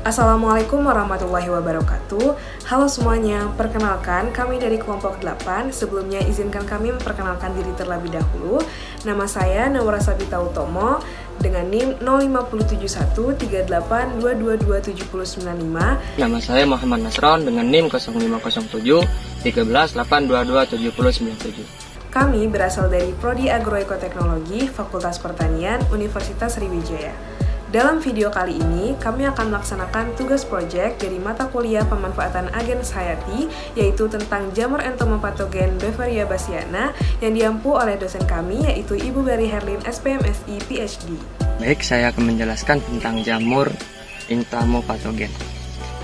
Assalamualaikum warahmatullahi wabarakatuh. Halo semuanya, perkenalkan kami dari kelompok 8. Sebelumnya izinkan kami memperkenalkan diri terlebih dahulu. Nama saya Nawara Sabita Utomo dengan NIM 0507138222795. Nama saya Muhammad Nasron dengan NIM 0507 1382227097. Kami berasal dari Prodi Agroekoteknologi Fakultas Pertanian Universitas Sriwijaya. Dalam video kali ini, kami akan melaksanakan tugas proyek dari mata kuliah pemanfaatan agens hayati, yaitu tentang jamur entomopatogen Befaria bassiana, yang diampu oleh dosen kami, yaitu Ibu Bari Herlin, SPMSI, PhD. Baik, saya akan menjelaskan tentang jamur entomopatogen.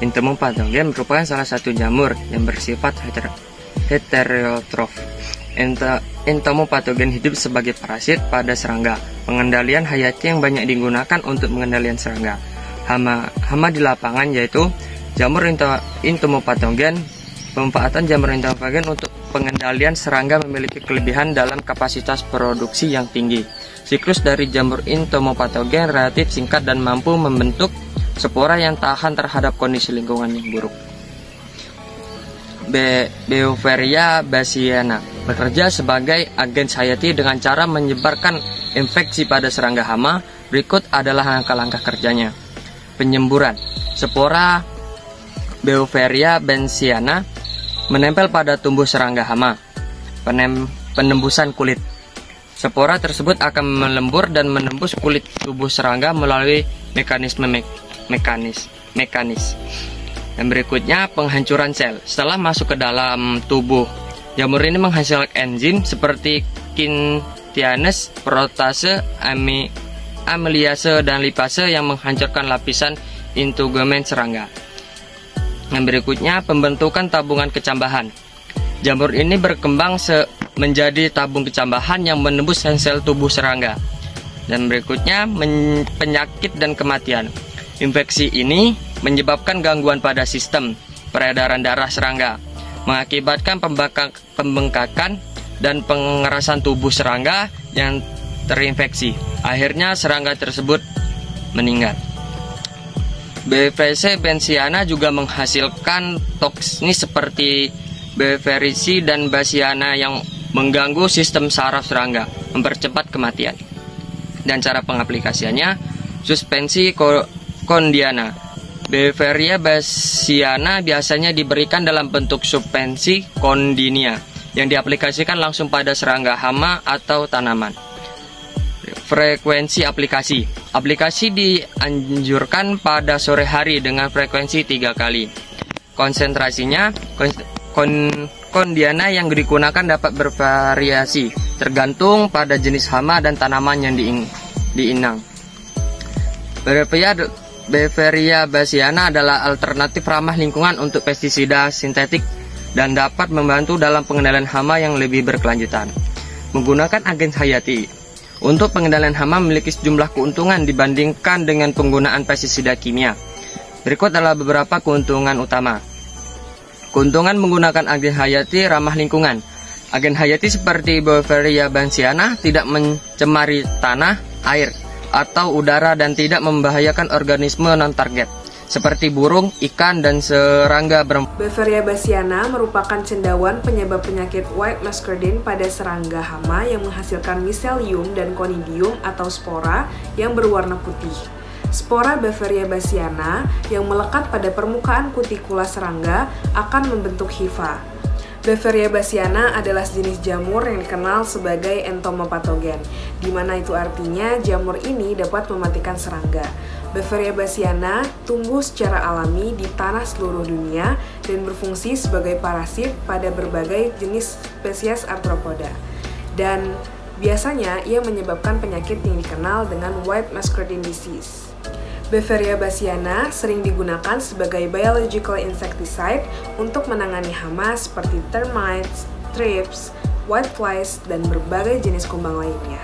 Entomopatogen merupakan salah satu jamur yang bersifat heterotrof. Entomopatogen hidup sebagai parasit pada serangga. Pengendalian hayati yang banyak digunakan untuk pengendalian serangga. Hama di lapangan yaitu jamur entomopatogen. Pemanfaatan jamur entomopatogen untuk pengendalian serangga memiliki kelebihan dalam kapasitas produksi yang tinggi. Siklus dari jamur entomopatogen relatif singkat dan mampu membentuk spora yang tahan terhadap kondisi lingkungan yang buruk. Befaria bassiana bekerja sebagai agen hayati dengan cara menyebarkan infeksi pada serangga hama. Berikut adalah langkah-langkah kerjanya. Penyemburan. Spora Befaria bassiana menempel pada tubuh serangga hama. Penembusan kulit. Spora tersebut akan melembur dan menembus kulit tubuh serangga melalui mekanis. Dan berikutnya penghancuran sel. Setelah masuk ke dalam tubuh, jamur ini menghasilkan enzim seperti kintianase, protase, amiliase, dan lipase yang menghancurkan lapisan integumen serangga. Yang berikutnya pembentukan tabungan kecambahan. Jamur ini berkembang menjadi tabung kecambahan yang menembus sel tubuh serangga. Dan berikutnya penyakit dan kematian. Infeksi ini menyebabkan gangguan pada sistem peredaran darah serangga, mengakibatkan pembengkakan dan pengerasan tubuh serangga yang terinfeksi. Akhirnya serangga tersebut meninggal. Befaria bassiana juga menghasilkan toksin seperti Befaria dan bassiana yang mengganggu sistem saraf serangga, mempercepat kematian. Dan cara pengaplikasiannya, suspensi kondiana. Befaria bassiana biasanya diberikan dalam bentuk suspensi kondinia yang diaplikasikan langsung pada serangga hama atau tanaman. Frekuensi aplikasi. Aplikasi dianjurkan pada sore hari dengan frekuensi 3 kali. Konsentrasinya, kondiana yang digunakan dapat bervariasi tergantung pada jenis hama dan tanaman yang diinang. Befaria bassiana adalah alternatif ramah lingkungan untuk pestisida sintetik dan dapat membantu dalam pengendalian hama yang lebih berkelanjutan. Menggunakan agen hayati. Untuk pengendalian hama memiliki sejumlah keuntungan dibandingkan dengan penggunaan pestisida kimia. Berikut adalah beberapa keuntungan utama. Keuntungan menggunakan agen hayati ramah lingkungan. Agen hayati seperti Befaria bassiana tidak mencemari tanah, air, atau udara dan tidak membahayakan organisme non-target seperti burung, ikan, dan serangga berempuk. Befaria bassiana merupakan cendawan penyebab penyakit white muscardine pada serangga hama yang menghasilkan miselium dan conidium atau spora yang berwarna putih. Spora Befaria bassiana yang melekat pada permukaan kutikula serangga akan membentuk hifa. Befaria bassiana adalah sejenis jamur yang dikenal sebagai entomopatogen, di mana itu artinya jamur ini dapat mematikan serangga. Befaria bassiana tumbuh secara alami di tanah seluruh dunia dan berfungsi sebagai parasit pada berbagai jenis spesies arthropoda. Dan biasanya ia menyebabkan penyakit yang dikenal dengan white muscardine disease. Befaria bassiana sering digunakan sebagai biological insecticide untuk menangani hama seperti termites, thrips, whiteflies, dan berbagai jenis kumbang lainnya.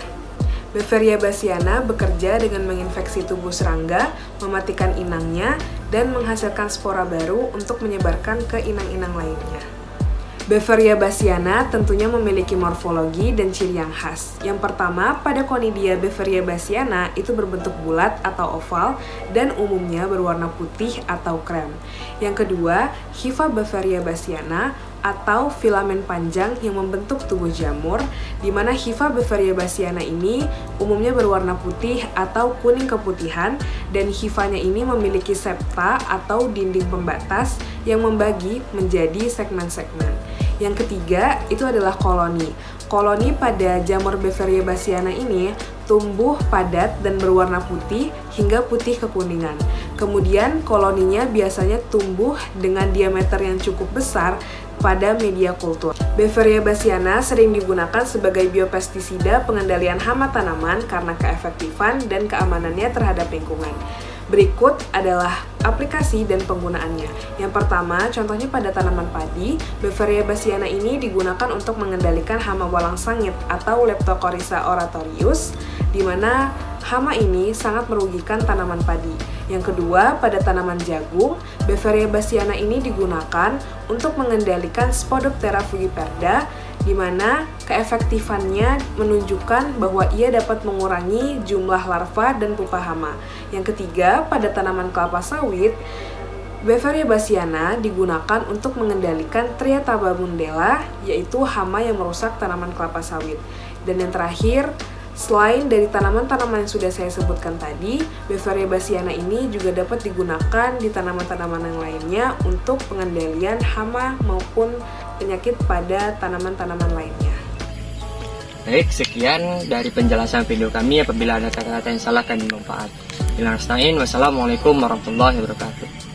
Befaria bassiana bekerja dengan menginfeksi tubuh serangga, mematikan inangnya, dan menghasilkan spora baru untuk menyebarkan ke inang-inang lainnya. Beveria bassiana tentunya memiliki morfologi dan ciri yang khas. Yang pertama, pada Conidia Beveria bassiana itu berbentuk bulat atau oval dan umumnya berwarna putih atau krem. Yang kedua, hifa Beveria bassiana atau filamen panjang yang membentuk tubuh jamur, di mana hifa Beveria bassiana ini umumnya berwarna putih atau kuning keputihan, dan hifanya ini memiliki septa atau dinding pembatas yang membagi menjadi segmen-segmen. Yang ketiga, itu adalah koloni. Koloni pada jamur Beveria bassiana ini tumbuh padat dan berwarna putih hingga putih kekuningan. Kemudian koloninya biasanya tumbuh dengan diameter yang cukup besar pada media kultur. Beveria bassiana sering digunakan sebagai biopestisida pengendalian hama tanaman karena keefektifan dan keamanannya terhadap lingkungan. Berikut adalah aplikasi dan penggunaannya. Yang pertama, contohnya pada tanaman padi, Beveria bassiana ini digunakan untuk mengendalikan hama walang sangit atau Leptocoryza oratorius, di mana hama ini sangat merugikan tanaman padi. Yang kedua, pada tanaman jagung, Beveria bassiana ini digunakan untuk mengendalikan Spodoptera fujiperda, di mana keefektifannya menunjukkan bahwa ia dapat mengurangi jumlah larva dan pupa hama. Yang ketiga, pada tanaman kelapa sawit, Beveria bassiana digunakan untuk mengendalikan Triatabamundella, yaitu hama yang merusak tanaman kelapa sawit. Dan yang terakhir, selain dari tanaman-tanaman yang sudah saya sebutkan tadi, Beveria bassiana ini juga dapat digunakan di tanaman-tanaman yang lainnya untuk pengendalian hama maupun penyakit pada tanaman-tanaman lainnya. Baik, sekian dari penjelasan video kami. Apabila ada kata-kata yang salah kami manfaat. Wassalamualaikum warahmatullahi wabarakatuh.